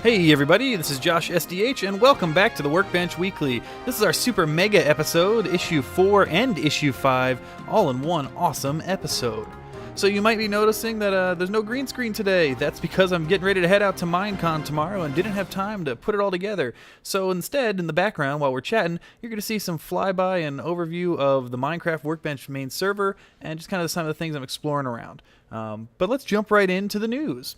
Hey everybody, this is Josh SDH, and welcome back to the Workbench Weekly. This is our super mega episode, issue 4 and issue 5, all in one awesome episode. So you might be noticing that there's no green screen today. That's because I'm getting ready to head out to Minecon tomorrow and didn't have time to put it all together. So instead, in the background, while we're chatting, you're going to see some flyby and overview of the Minecraft Workbench main server and just kind of some of the things I'm exploring around. But let's jump right into the news.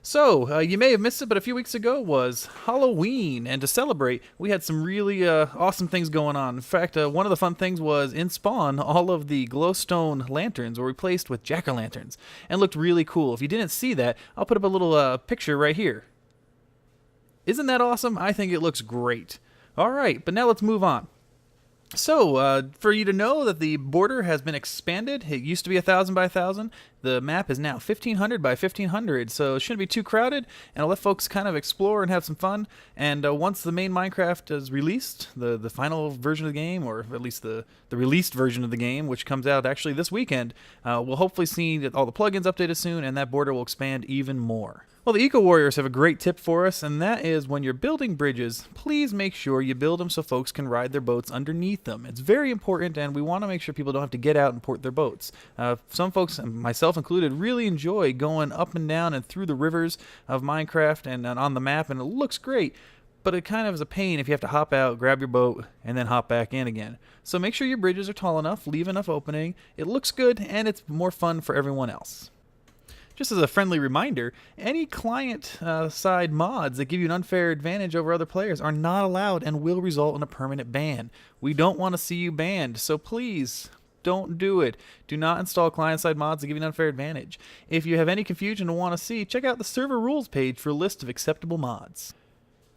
So, you may have missed it, but a few weeks ago was Halloween, and to celebrate, we had some really awesome things going on. In fact, one of the fun things was, in Spawn, all of the glowstone lanterns were replaced with jack-o'-lanterns, and looked really cool. If you didn't see that, I'll put up a little picture right here. Isn't that awesome? I think it looks great. Alright, but now let's move on. So, for you to know that the border has been expanded, it used to be 1,000 by 1,000. The map is now 1,500 by 1,500, so it shouldn't be too crowded, and I'll let folks kind of explore and have some fun. And once the main Minecraft is released, the final version of the game, or at least the released version of the game, which comes out actually this weekend, we'll hopefully see that all the plugins updated soon, and that border will expand even more. Well, the Eco Warriors have a great tip for us, and that is when you're building bridges, please make sure you build them so folks can ride their boats underneath them. It's very important, and we want to make sure people don't have to get out and port their boats. Some folks, myself included, really enjoy going up and down and through the rivers of Minecraft and on the map, and it looks great. But it kind of is a pain if you have to hop out, grab your boat, and then hop back in again. So make sure your bridges are tall enough, leave enough opening, it looks good, and it's more fun for everyone else. Just as a friendly reminder, any client-side mods that give you an unfair advantage over other players are not allowed and will result in a permanent ban. We don't want to see you banned, so please don't do it. Do not install client-side mods that give you an unfair advantage. If you have any confusion and want to see, check out the server rules page for a list of acceptable mods.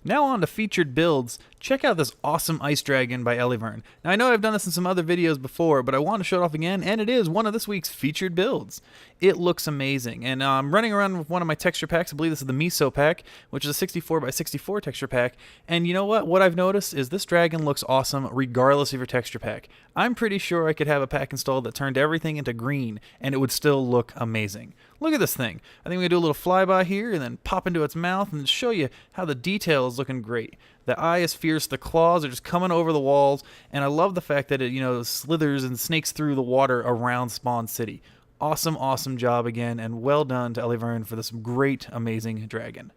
Now on to featured builds. Check out this awesome ice dragon by Elivern. Now I know I've done this in some other videos before, but I want to show it off again, and it is one of this week's featured builds. It looks amazing, and I'm running around with one of my texture packs. I believe this is the Miso pack, which is a 64 by 64 texture pack, and you know what? What I've noticed is this dragon looks awesome regardless of your texture pack. I'm pretty sure I could have a pack installed that turned everything into green, and it would still look amazing. Look at this thing. I think we're going to do a little flyby here and then pop into its mouth and show you how the detail is looking great. The eye is fierce, the claws are just coming over the walls, and I love the fact that it, slithers and snakes through the water around Spawn City. Awesome, awesome job again, and well done to Elivern for this great, amazing dragon.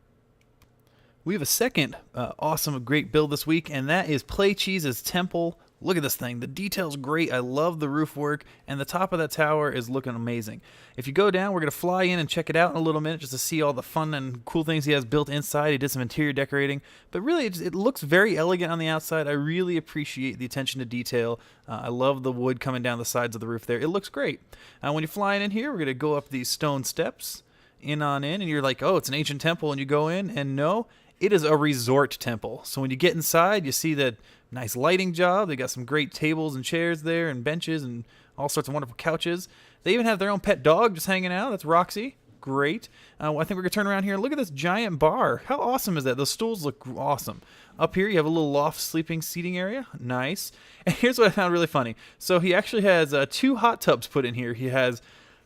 We have a second awesome, great build this week, and that is Play Cheese's Temple. Look at this thing. The detail's great. I love the roof work, and the top of that tower is looking amazing. If you go down, we're going to fly in and check it out in a little minute just to see all the fun and cool things he has built inside. He did some interior decorating, but really it looks very elegant on the outside. I really appreciate the attention to detail. I love the wood coming down the sides of the roof there. It looks great. When you're flying in here, we're going to go up these stone steps, in, and you're like, oh, it's an ancient temple, and you go in, and no, it is a resort temple. So when you get inside, you see that nice lighting job. They got some great tables and chairs there and benches and all sorts of wonderful couches. They even have their own pet dog just hanging out. That's Roxy. Great. I think we're going to turn around here and look at this giant bar. How awesome is that? Those stools look awesome. Up here, you have a little loft sleeping seating area. Nice. And here's what I found really funny. So he actually has 2 hot tubs put in here. He has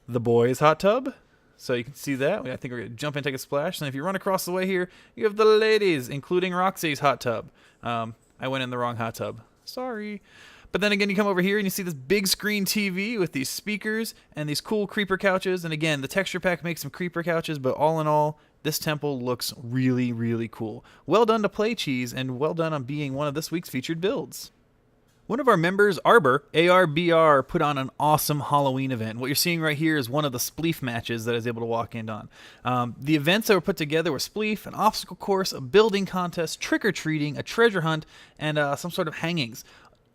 the boys' hot tub. So you can see that. I think we're going to jump in and take a splash. And if you run across the way here, you have the ladies, including Roxy's hot tub. I went in the wrong hot tub. Sorry. But then again, you come over here and you see this big screen TV with these speakers and these cool creeper couches. And again, the texture pack makes some creeper couches, but all in all, this temple looks really, really cool. Well done to Play Cheese, and well done on being one of this week's featured builds. One of our members, Arbor, ARBR, put on an awesome Halloween event. What you're seeing right here is one of the Spleef matches that I was able to walk in on. The events that were put together were Spleef, an obstacle course, a building contest, trick-or-treating, a treasure hunt, and some sort of hangings.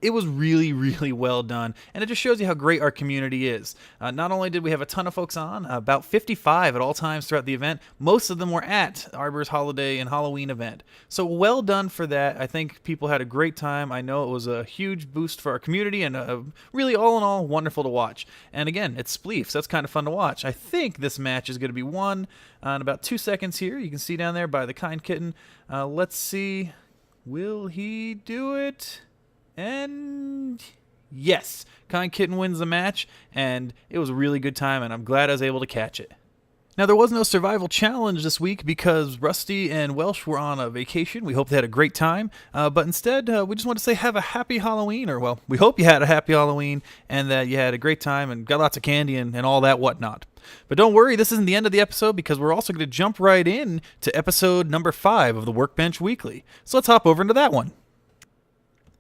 It was really, really well done, and it just shows you how great our community is. Not only did we have a ton of folks on, about 55 at all times throughout the event, most of them were at Arbor's Holiday and Halloween event. So well done for that. I think people had a great time. I know it was a huge boost for our community, and really all in all, wonderful to watch. And again, it's Spleef, so that's kind of fun to watch. I think this match is going to be won in about 2 seconds here. You can see down there by the kind kitten. Let's see. Will he do it? And yes, Kind Kitten wins the match, and it was a really good time, and I'm glad I was able to catch it. Now, there was no survival challenge this week because Rusty and Welsh were on a vacation. We hope they had a great time. But instead, we just want to say have a happy Halloween, or, well, we hope you had a happy Halloween and that you had a great time and got lots of candy and all that whatnot. But don't worry, this isn't the end of the episode because we're also going to jump right in to episode number 5 of the Workbench Weekly. So let's hop over into that one.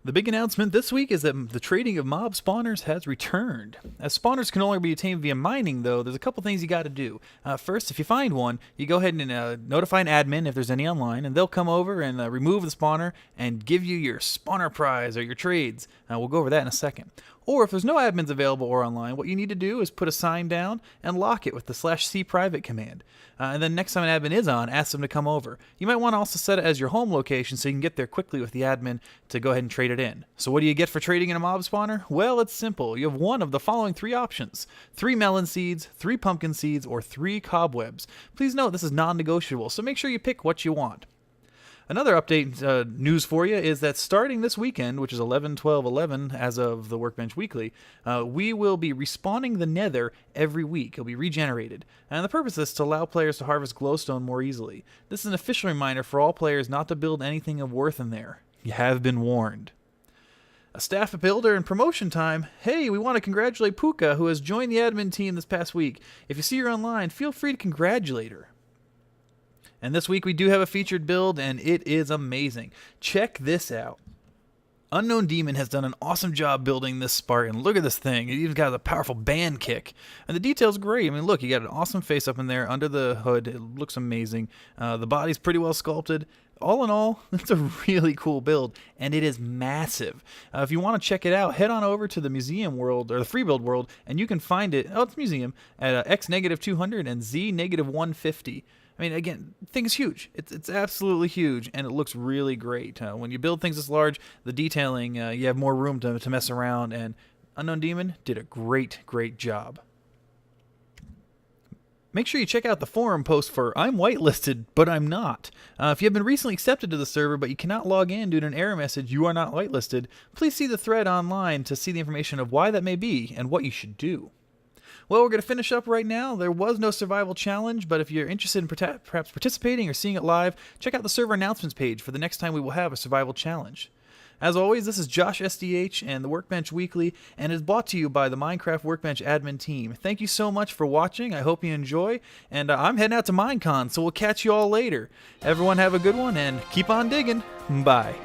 The big announcement this week is that the trading of mob spawners has returned. As spawners can only be obtained via mining, though, there's a couple things you got to do. First, if you find one, you go ahead and notify an admin if there's any online, and they'll come over and remove the spawner and give you your spawner prize or your trades. We'll go over that in a second. Or if there's no admins available or online, what you need to do is put a sign down and lock it with the /c private command. And then next time an admin is on, ask them to come over. You might want to also set it as your home location so you can get there quickly with the admin to go ahead and trade it in. So what do you get for trading in a mob spawner? Well, it's simple. You have one of the following 3 options: 3 melon seeds, 3 pumpkin seeds, or 3 cobwebs. Please note this is non-negotiable, so make sure you pick what you want. Another update news for you is that starting this weekend, which is 11/12/11 as of the Workbench Weekly, we will be respawning the Nether every week. It'll be regenerated. And the purpose is to allow players to harvest glowstone more easily. This is an official reminder for all players not to build anything of worth in there. You have been warned. A staff builder and promotion time. Hey, we want to congratulate Puka, who has joined the admin team this past week. If you see her online, feel free to congratulate her. And this week we do have a featured build, and it is amazing. Check this out. Unknown Demon has done an awesome job building this Spartan. Look at this thing. It even got a powerful band kick. And the detail's great. I mean, look, you got an awesome face up in there under the hood. It looks amazing. The body's pretty well sculpted. All in all, it's a really cool build, and it is massive. If you want to check it out, head on over to the museum world, or the free build world, and you can find it, it's museum, at X-200 and Z-150. I mean, again, the thing is huge. It's absolutely huge, and it looks really great. When you build things this large, the detailing, you have more room to mess around, and Unknown Demon did a great job. Make sure you check out the forum post for I'm whitelisted, but I'm not. If you have been recently accepted to the server, but you cannot log in due to an error message, you are not whitelisted, please see the thread online to see the information of why that may be and what you should do. Well, we're going to finish up right now. There was no survival challenge, but if you're interested in perhaps participating or seeing it live, check out the server announcements page for the next time we will have a survival challenge. As always, this is Josh SDH and the Workbench Weekly, and is brought to you by the Minecraft Workbench admin team. Thank you so much for watching. I hope you enjoy, and I'm heading out to Minecon, so we'll catch you all later. Everyone have a good one, and keep on digging. Bye.